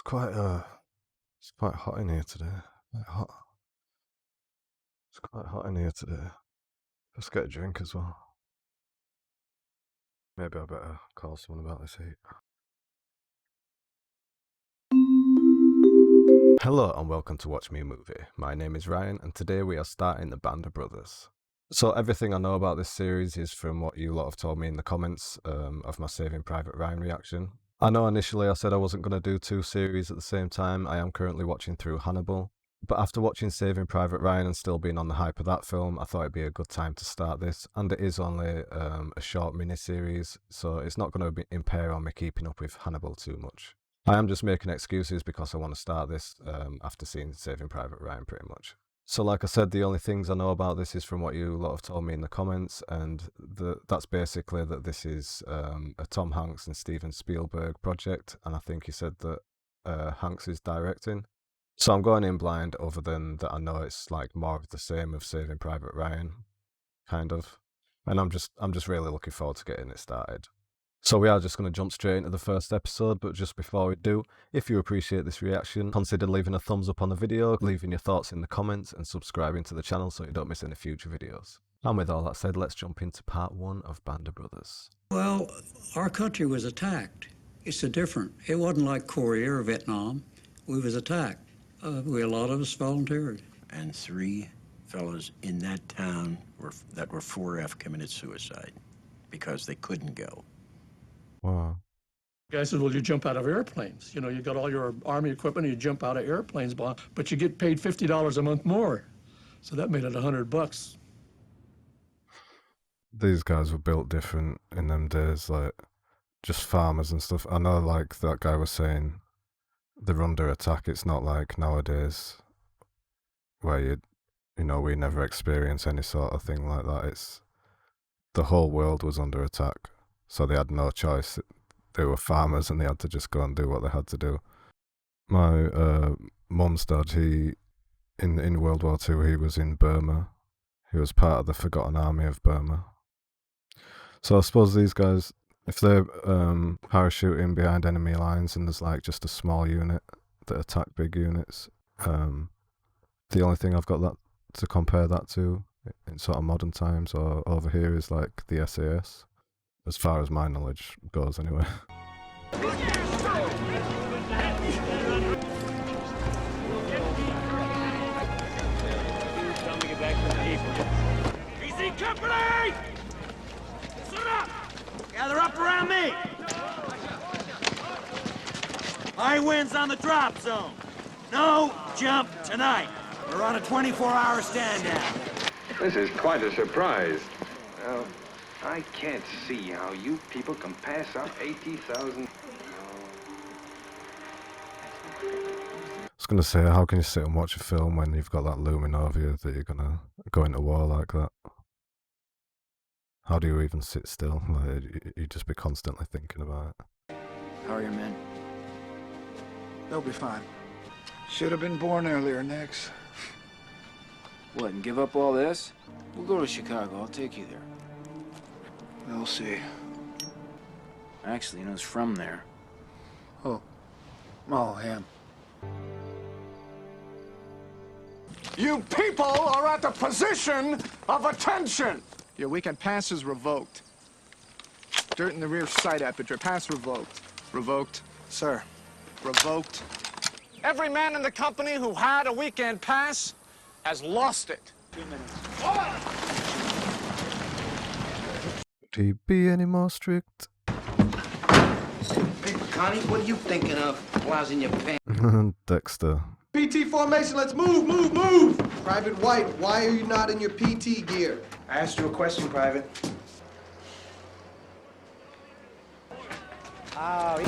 It's quite hot in here today. Quite hot. It's quite hot in here today. Let's get a drink as well. Maybe I better call someone about this heat. Hello and welcome to Watch Me a Movie. My name is Ryan and today we are starting the Band of Brothers. So everything I know about this series is from what you lot have told me in the comments of my Saving Private Ryan reaction. I know initially I said I wasn't going to do two series at the same time. I am currently watching through Hannibal. But after watching Saving Private Ryan and still being on the hype of that film, I thought it'd be a good time to start this. And it is only a short mini-series, so it's not going to impair on me keeping up with Hannibal too much. I am just making excuses because I want to start this after seeing Saving Private Ryan pretty much. So like I said, the only things I know about this is from what you lot have told me in the comments, and that's basically that this is a Tom Hanks and Steven Spielberg project, and I think he said that Hanks is directing. So I'm going in blind, other than that I know it's like more of the same of Saving Private Ryan, kind of. And I'm just really looking forward to getting it started. So we are just going to jump straight into the first episode, but just before we do, if you appreciate this reaction, consider leaving a thumbs up on the video, leaving your thoughts in the comments, and subscribing to the channel so you don't miss any future videos. And with all that said, let's jump into part 1 of Band of Brothers. Well, our country was attacked. It's different. It wasn't like Korea or Vietnam. We was attacked. A lot of us volunteered. And 3 fellows in that town that were 4F committed suicide because they couldn't go. Wow. The guy says, well, you jump out of airplanes. You know, you got all your Army equipment and you jump out of airplanes, but you get paid $50 a month more. So that made it $100. These guys were built different in them days, like just farmers and stuff. I know, like that guy was saying, they're under attack. It's not like nowadays where you know, we never experience any sort of thing like that. It's the whole world was under attack. So they had no choice. They were farmers and they had to just go and do what they had to do. My mum's dad, in World War II, he was in Burma. He was part of the Forgotten Army of Burma. So I suppose these guys, if they're parachuting behind enemy lines and there's like just a small unit that attack big units, the only thing I've got that to compare that to in sort of modern times or over here is like the SAS. As far as my knowledge goes, anyway. Easy company! Listen up! Gather up around me! High winds on the drop zone. No jump tonight. We're on a 24-hour stand down. This is quite a surprise. Well, I can't see how you people can pass up 80,000. I was going to say, how can you sit and watch a film when you've got that looming over you that you're going to go into war like that? How do you even sit still? Like, you'd just be constantly thinking about it. How are your men? They'll be fine. Should have been born earlier, Nix. What, and give up all this? We'll go to Chicago. I'll take you there. We'll see. Actually, he's from there. Oh. Oh, him. You people are at the position of attention! Your weekend pass is revoked. Dirt in the rear sight aperture. Pass revoked. Revoked. Sir. Revoked. Every man in the company who had a weekend pass has lost it. 2 minutes. Could he be any more strict? Hey, Connie, what are you thinking of? While in your pants. Dexter. PT formation, let's move, move, move! Private White, why are you not in your PT gear? I asked you a question, Private. Oh,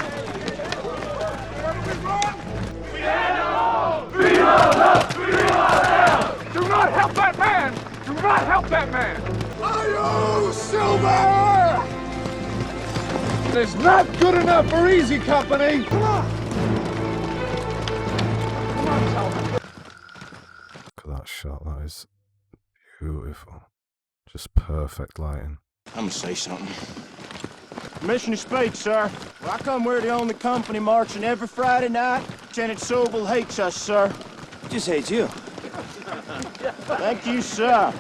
Do not help that man! Do not help that man! Are you Silver? It's not good enough for Easy Company! Come on! Come on, Silver. Look at that shot, that is beautiful. Just perfect lighting. I'm gonna say something. Permission to speak, sir. Well, how come we're the only company marching every Friday night? Lieutenant Sobel hates us, sir. Just hates you. Thank you, sir.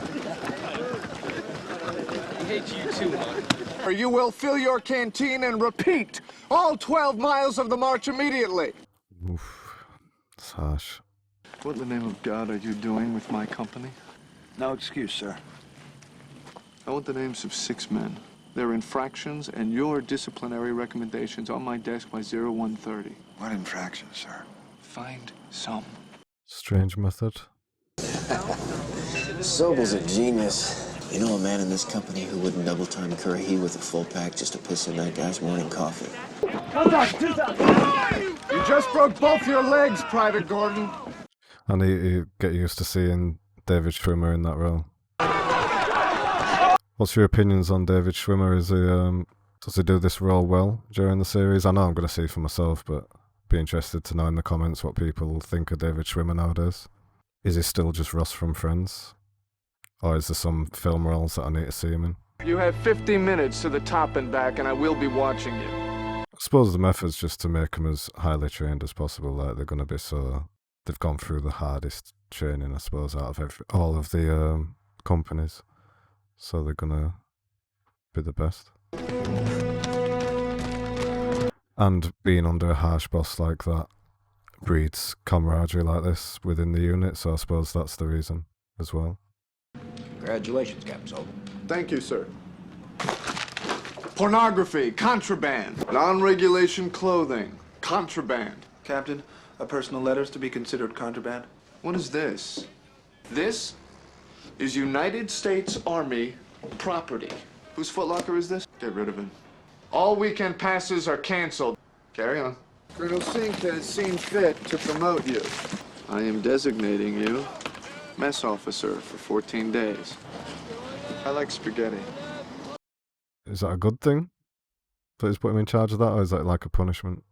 He hates you too, Mark. Or you will fill your canteen and repeat all 12 miles of the march immediately. Oof. That's harsh. What in the name of God are you doing with my company? No excuse, sir. I want the names of 6 men, their infractions, and your disciplinary recommendations on my desk by 0130. What infractions, sir? Find some. Strange method. Sobel's a genius. You know a man in this company who wouldn't double-time curry with a full pack just to piss in that guy's morning coffee? You just broke both your legs, Private Gordon. And you get used to seeing David Schwimmer in that role. What's your opinions on David Schwimmer? Is he, does he do this role well during the series? I know I'm going to see for myself, but be interested to know in the comments what people think of David Schwimmer nowadays. Is he still just Ross from Friends? Or is there some film roles that I need to see him in? You have 50 minutes to the top and back, and I will be watching you. I suppose the method's just to make them as highly trained as possible. Like they're going to be so... They've gone through the hardest training, I suppose, out of all of the companies. So they're going to be the best. And being under a harsh boss like that breeds camaraderie like this within the unit, so I suppose that's the reason as well. Congratulations, Captain Sobel. Thank you, sir. Pornography, contraband. Non-regulation clothing, contraband. Captain, a personal letter is to be considered contraband. What is this? This is United States Army property. Whose footlocker is this? Get rid of it. All weekend passes are canceled. Carry on. Colonel Sink has seen fit to promote you. I am designating you mess officer for 14 days. I like spaghetti. Is that a good thing? That he's put him in charge of that, or is that like a punishment?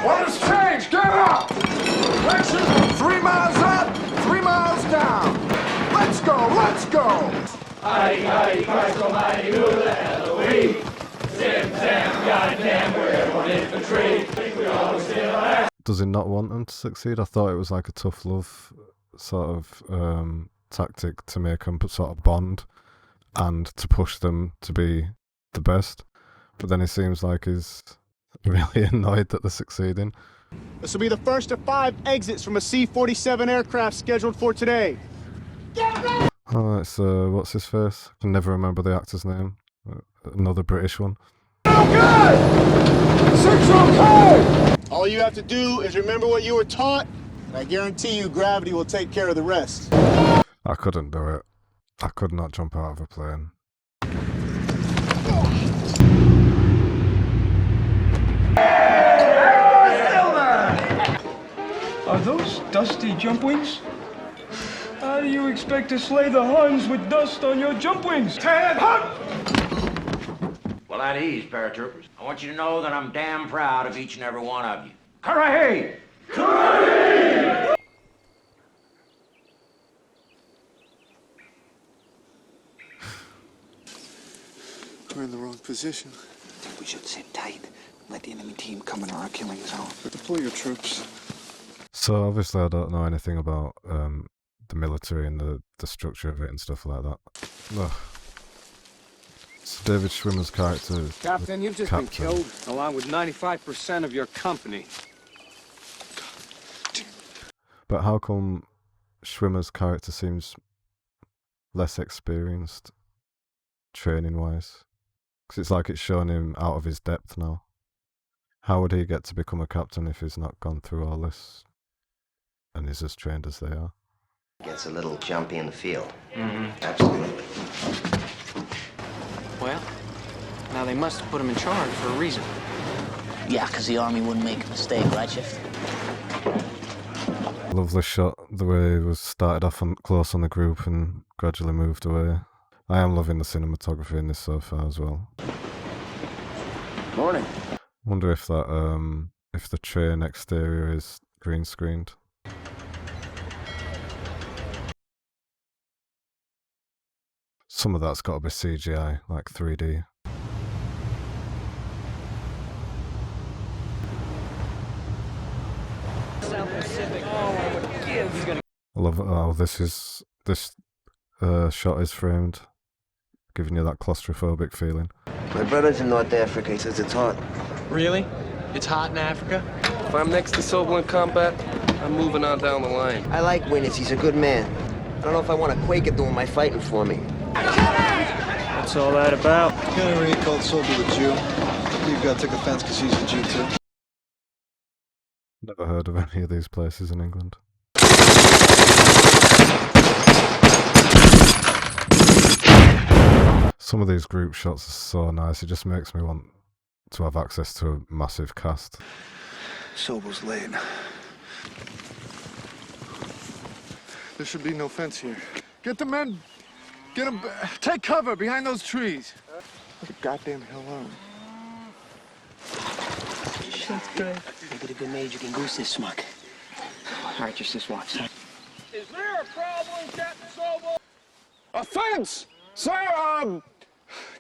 Orders change! Get up! Direction 3 miles up, 3 miles down. Let's go! Let's go! Mighty, mighty, Christ Almighty, who the hell are we? Zim, zam, goddamn, we're on infantry. We always did our ass. Does he not want them to succeed? I thought it was like a tough love sort of tactic to make them sort of bond and to push them to be the best. But then it seems like he's really annoyed that they're succeeding. This will be the first of 5 exits from a C-47 aircraft scheduled for today. Oh, it's what's his face? I can never remember the actor's name. Another British one. Okay! 6 okay! All you have to do is remember what you were taught, and I guarantee you gravity will take care of the rest. I couldn't do it. I could not jump out of a plane. Are those dusty jump wings? How do you expect to slay the Huns with dust on your jump wings? Ted Hunt! Well, at ease, paratroopers. I want you to know that I'm damn proud of each and every one of you. Hooray! We're in the wrong position. I think we should sit tight and let the enemy team come into our killing zone. Deploy your troops. So obviously I don't know anything about the military and the structure of it and stuff like that. Ugh. So David Schwimmer's character... Captain, you've just been killed, along with 95% of your company. But how come Schwimmer's character seems less experienced, training-wise? Because it's like it's showing him out of his depth now. How would he get to become a captain if he's not gone through all this and is as trained as they are? Gets a little jumpy in the field. Mm-hmm. Absolutely. Well, now they must have put him in charge for a reason. Yeah, because the army wouldn't make a mistake, right, Shift? Lovely shot, the way it was started off close on the group and gradually moved away. I am loving the cinematography in this so far as well. Morning. Wonder if that if the train exterior is green screened. Some of that's got to be CGI, like 3D. I love how this shot is framed, giving you that claustrophobic feeling. My brother's in North Africa. He says it's hot. Really? It's hot in Africa? If I'm next to Sobel in combat, I'm moving on down the line. I like Winnis. He's a good man. I don't know if I want a Quaker doing my fighting for me. What's all that about? Guy already called Sobel a Jew. I believe God took offense because he's a Jew too. Never heard of any of these places in England. Some of these group shots are so nice, it just makes me want to have access to a massive cast. Sobel's late. There should be no fence here. Get the men. Get them. Take cover behind those trees. What the goddamn hell are we? Shit's great. Make it a good maid, you can goose this smuck. All right, just this once. Is there a problem, Captain Sobel? A fence! Sir,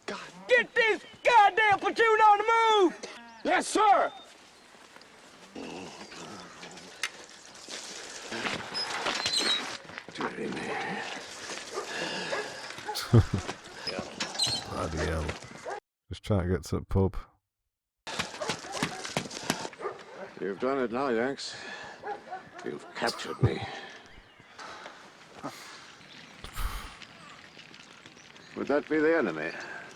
God. Get this goddamn platoon on the move! Yes, sir! Bloody hell. Just trying to get to the pub. You've done it now, Yanks. You've captured me. Would that be the enemy?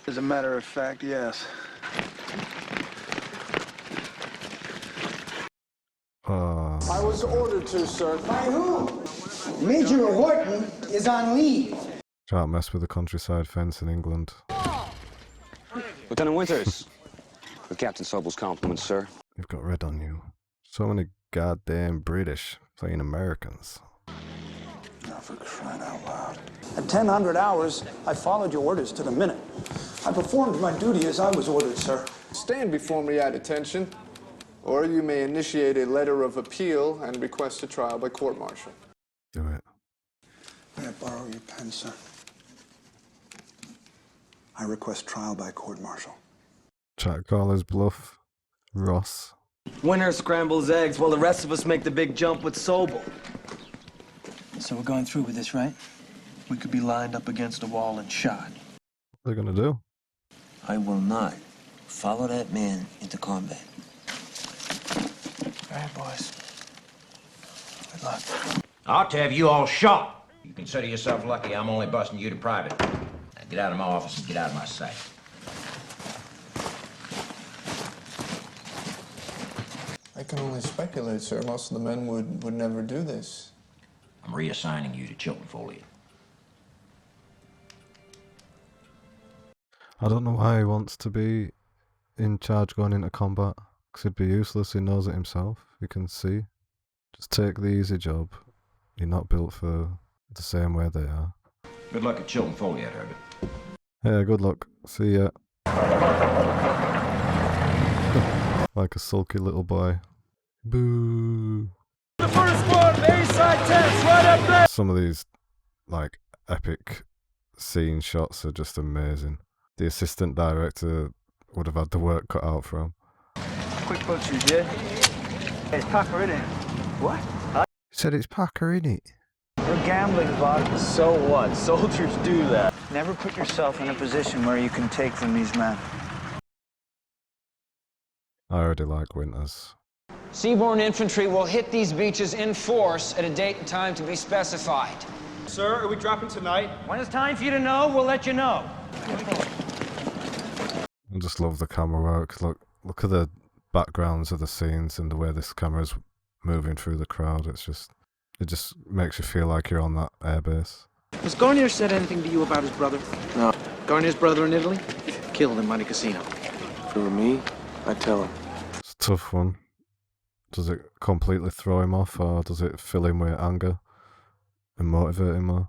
As a matter of fact, yes. I was ordered to, sir. By who? Major Horton is on leave. Can't mess with the countryside fence in England. Lieutenant Winters. With Captain Sobel's compliments, sir. You've got red on you. So many goddamn British playing Americans. Now for crying out loud. At 1000 hours, I followed your orders to the minute. I performed my duty as I was ordered, sir. Stand before me at attention, or you may initiate a letter of appeal and request a trial by court-martial. Do it. May I borrow your pen, sir? I request trial by court-martial. Try to call his bluff. Ross. Winner scrambles eggs while the rest of us make the big jump with Sobel. So we're going through with this, right? We could be lined up against a wall and shot. What are they gonna do? I will not follow that man into combat. All right, boys. Good luck. I ought to have you all shot. You consider yourself lucky I'm only busting you to private. Now get out of my office and get out of my sight. I can only speculate, sir. Most of the men would never do this. I'm reassigning you to Chilton Foley. I don't know why he wants to be in charge going into combat. Because he'd be useless, he knows it himself. He can see. Just take the easy job. You're not built for the same way they are. Good luck at Chilton Foley, Ed Herbert. Yeah, good luck. See ya. Like a sulky little boy. Boo. The first one, A-side test, right up there! Some of these, like, epic scene shots are just amazing. The assistant director would have had the work cut out for him. Quick butchers, yeah? It's Packer, innit? What? He said it's Packer, innit? We're gambling, Bob. So what? Soldiers do that. Never put yourself in a position where you can take from these men. I already like Winters. Seaborne infantry will hit these beaches in force at a date and time to be specified. Sir, are we dropping tonight? When it's time for you to know, we'll let you know. I just love the camera work. Look at the backgrounds of the scenes and the way this camera's moving through the crowd. It just makes you feel like you're on that airbase. Has Garnier said anything to you about his brother? No. Garnier's brother in Italy? Killed in Monte Cassino. If it were me, I'd tell him. It's a tough one. Does it completely throw him off, or does it fill him with anger and motivate him more?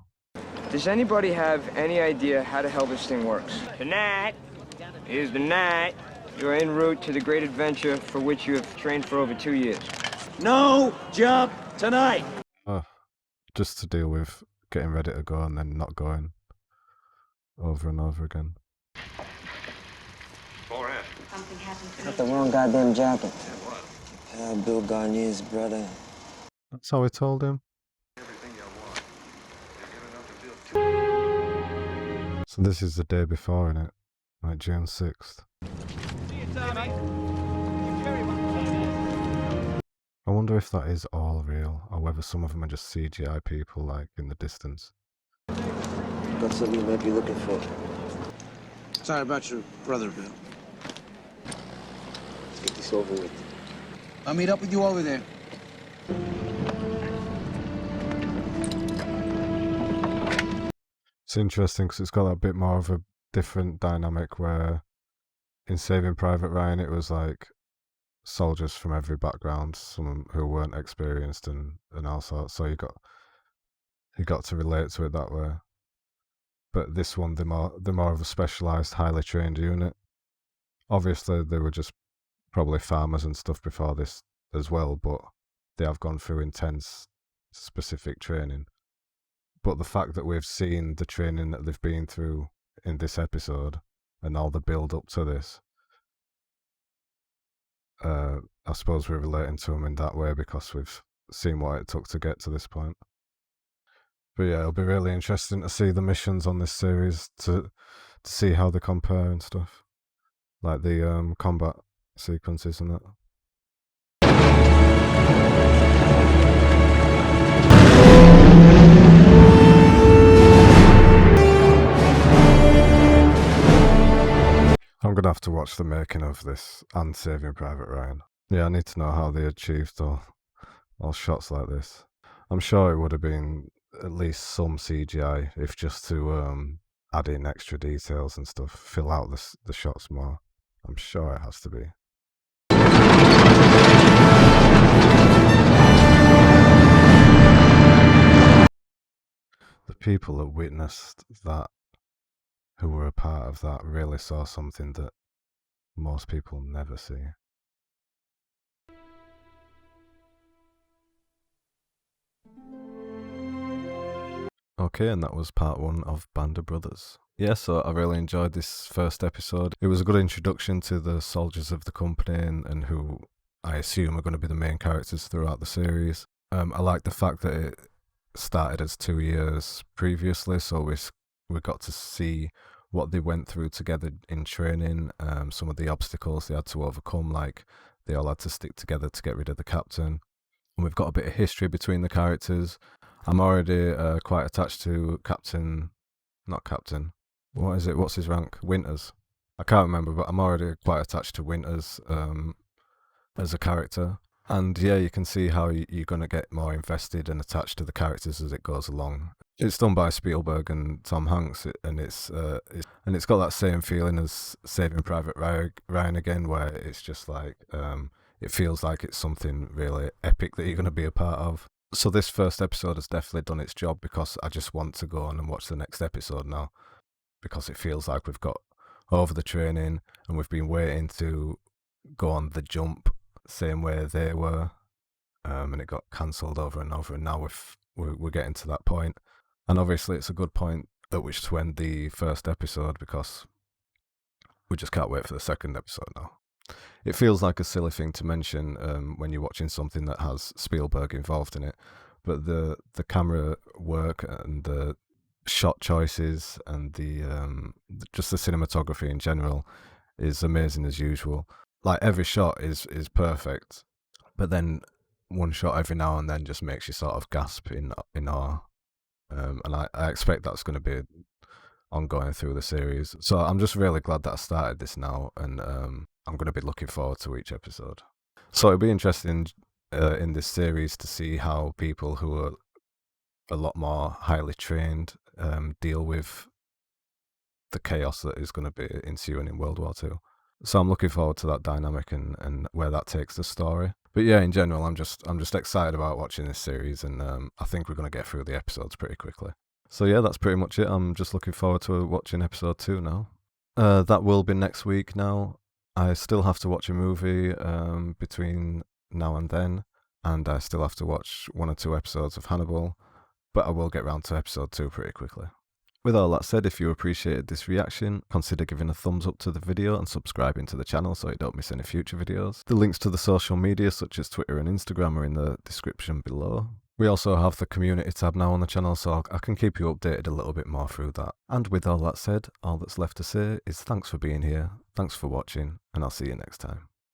Does anybody have any idea how the hell this thing works? Tonight is the night you're en route to the great adventure for which you have trained for over 2 years. No jump tonight! Just to deal with getting ready to go and then not going over and over again. Got the wrong goddamn jacket. Bill Garnier's brother. That's how he told him. So this is the day before, innit? Like June 6th. I wonder if that is all real, or whether some of them are just CGI people, like, in the distance. Got something you might be looking for. Sorry about your brother, Bill. Let's get this over with. I'll meet up with you over there. It's interesting because it's got that bit more of a different dynamic where in Saving Private Ryan it was like soldiers from every background, some who weren't experienced and all sorts, so you got to relate to it that way. But this one, they're more of a specialised, highly trained unit. Obviously they were just probably farmers and stuff before this as well, but they have gone through intense specific training. But the fact that we've seen the training that they've been through in this episode and all the build up to this, I suppose we're relating to them in that way because we've seen what it took to get to this point. But yeah, it'll be really interesting to see the missions on this series, to see how they compare and stuff, like the combat sequences and that. I'm gonna have to watch the making of this and Saving Private Ryan. Yeah, I need to know how they achieved all shots like this. I'm sure it would have been at least some CGI, if just to add in extra details and stuff, fill out the shots more. I'm sure it has to be. The people that witnessed that, who were a part of that, really saw something that most people never see. Okay, and that was part 1 of Band of Brothers. Yeah, so I really enjoyed this first episode. It was a good introduction to the soldiers of the company and who I assume are going to be the main characters throughout the series. I like the fact that it started as 2 years previously, so we got to see what they went through together in training, some of the obstacles they had to overcome, like they all had to stick together to get rid of the captain. And we've got a bit of history between the characters. I'm already quite attached to what's his rank? Winters. I can't remember, but I'm already quite attached to Winters as a character. And yeah, you can see how you're going to get more invested and attached to the characters as it goes along. It's done by Spielberg and Tom Hanks, and it's got that same feeling as Saving Private Ryan again, where it's just like it feels like it's something really epic that you're going to be a part of. So this first episode has definitely done its job, because I just want to go on and watch the next episode now, because it feels like we've got over the training and we've been waiting to go on the jump same way they were, and it got cancelled over and over, and now we're getting to that point. And obviously it's a good point at which to end the first episode, because we just can't wait for the second episode now. It feels like a silly thing to mention when you're watching something that has Spielberg involved in it, but the camera work and the shot choices and just the cinematography in general is amazing as usual. Like every shot is perfect, but then one shot every now and then just makes you sort of gasp in awe. And I expect that's going to be ongoing through the series. So I'm just really glad that I started this now, and I'm going to be looking forward to each episode. So it'll be interesting in this series to see how people who are a lot more highly trained deal with the chaos that is going to be ensuing in World War II. So I'm looking forward to that dynamic and where that takes the story. But yeah, in general, I'm just excited about watching this series, and I think we're going to get through the episodes pretty quickly. So yeah, that's pretty much it. I'm just looking forward to watching episode 2 now. That will be next week now. I still have to watch a movie between now and then, and I still have to watch 1 or 2 episodes of Hannibal, but I will get round to episode 2 pretty quickly. With all that said, if you appreciated this reaction, consider giving a thumbs up to the video and subscribing to the channel so you don't miss any future videos. The links to the social media such as Twitter and Instagram are in the description below. We also have the community tab now on the channel, so I can keep you updated a little bit more through that. And with all that said, all that's left to say is thanks for being here, thanks for watching, and I'll see you next time.